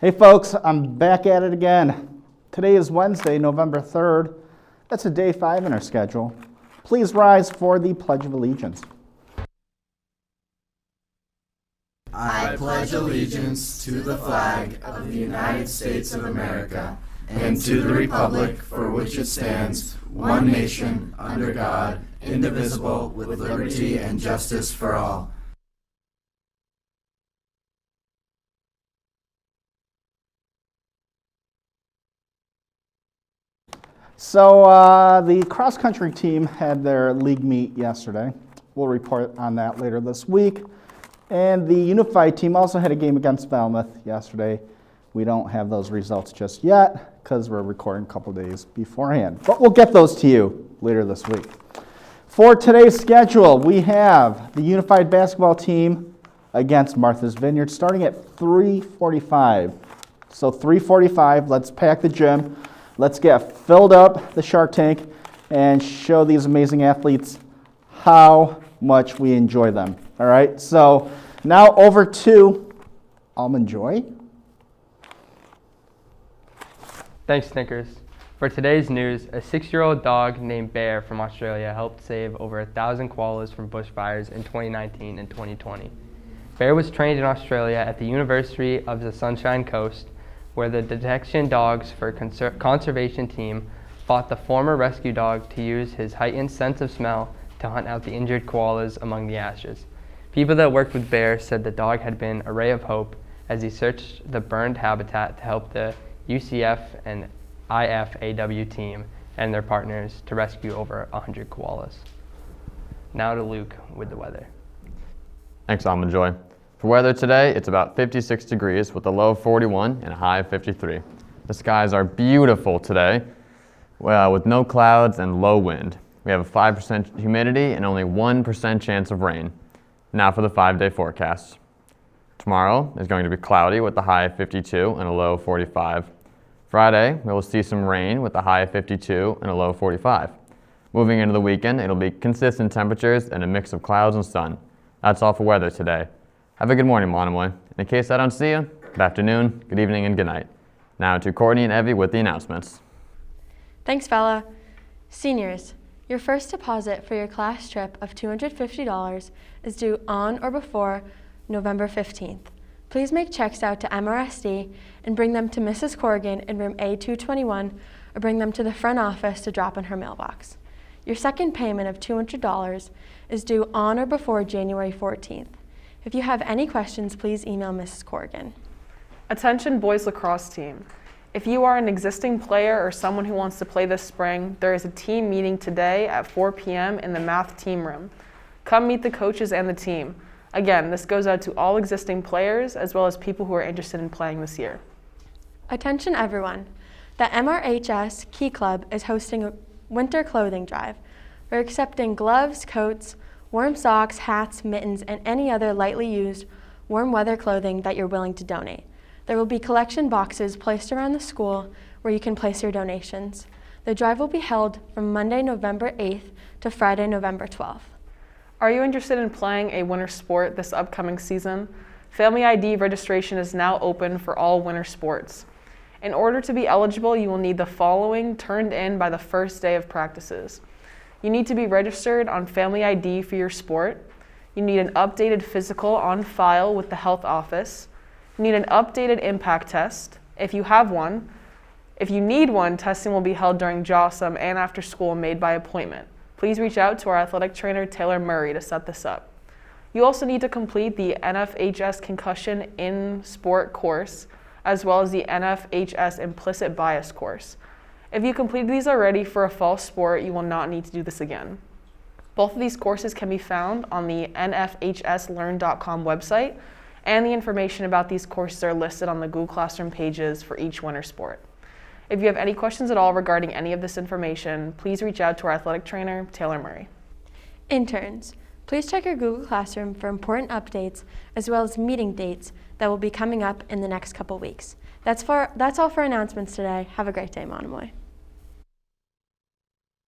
Hey folks, I'm back at it again. Today is Wednesday, November 3rd. That's a day 5 in our schedule. Please rise for the Pledge of Allegiance. I pledge allegiance to the flag of the United States of America and to the republic for which it stands, one nation, under God, indivisible, with liberty and justice for all. So the cross-country team had their league meet yesterday. We'll report on that later this week. And the unified team also had a game against Falmouth yesterday. We don't have those results just yet because we're recording a couple days beforehand. But we'll get those to you later this week. For today's schedule, we have the unified basketball team against Martha's Vineyard starting at 3:45. So 3:45, let's pack the gym. Let's get filled up the Shark Tank and show these amazing athletes how much we enjoy them. All right, so now over to Almond Joy. Thanks, Snickers. For today's news, a 6-year-old dog named Bear from Australia helped save over 1,000 koalas from bushfires in 2019 and 2020. Bear was trained in Australia at the University of the Sunshine Coast, where the detection dogs for conservation team fought the former rescue dog to use his heightened sense of smell to hunt out the injured koalas among the ashes. People that worked with Bear said the dog had been a ray of hope as he searched the burned habitat to help the UCF and IFAW team and their partners to rescue over 100 koalas. Now to Luke with the weather. Thanks, Almond Joy. For weather today, it's about 56 degrees with a low of 41 and a high of 53. The skies are beautiful today with no clouds and low wind. We have a 5% humidity and only 1% chance of rain. Now for the 5-day forecast. Tomorrow is going to be cloudy with a high of 52 and a low of 45. Friday, we will see some rain with a high of 52 and a low of 45. Moving into the weekend, it'll be consistent temperatures and a mix of clouds and sun. That's all for weather today. Have a good morning, Monomoy. In case I don't see you, good afternoon, good evening, and good night. Now to Courtney and Evie with the announcements. Thanks, fella. Seniors, your first deposit for your class trip of $250 is due on or before November 15th. Please make checks out to MRSD and bring them to Mrs. Corrigan in room A221 or bring them to the front office to drop in her mailbox. Your second payment of $200 is due on or before January 14th. If you have any questions, please email Mrs. Corrigan. Attention boys lacrosse team. If you are an existing player or someone who wants to play this spring, there is a team meeting today at 4 p.m. in the math team room. Come meet the coaches and the team. Again, this goes out to all existing players as well as people who are interested in playing this year. Attention everyone. The MRHS Key Club is hosting a winter clothing drive. We're accepting gloves, coats, warm socks, hats, mittens, and any other lightly used warm weather clothing that you're willing to donate. There will be collection boxes placed around the school where you can place your donations. The drive will be held from Monday, November 8th to Friday, November 12th. Are you interested in playing a winter sport this upcoming season? Family ID registration is now open for all winter sports. In order to be eligible, you will need the following turned in by the first day of practices. You need to be registered on Family ID for your sport. You need an updated physical on file with the health office. You need an updated impact test, if you have one. If you need one, testing will be held during JAWSOM and after school made by appointment. Please reach out to our athletic trainer, Taylor Murray, to set this up. You also need to complete the NFHS Concussion in Sport course, as well as the NFHS Implicit Bias course. If you completed these already for a fall sport, you will not need to do this again. Both of these courses can be found on the nfhslearn.com website, and the information about these courses are listed on the Google Classroom pages for each winter sport. If you have any questions at all regarding any of this information, please reach out to our athletic trainer, Taylor Murray. Interns, please check your Google Classroom for important updates as well as meeting dates that will be coming up in the next couple weeks. That's all for announcements today. Have a great day, Monomoy.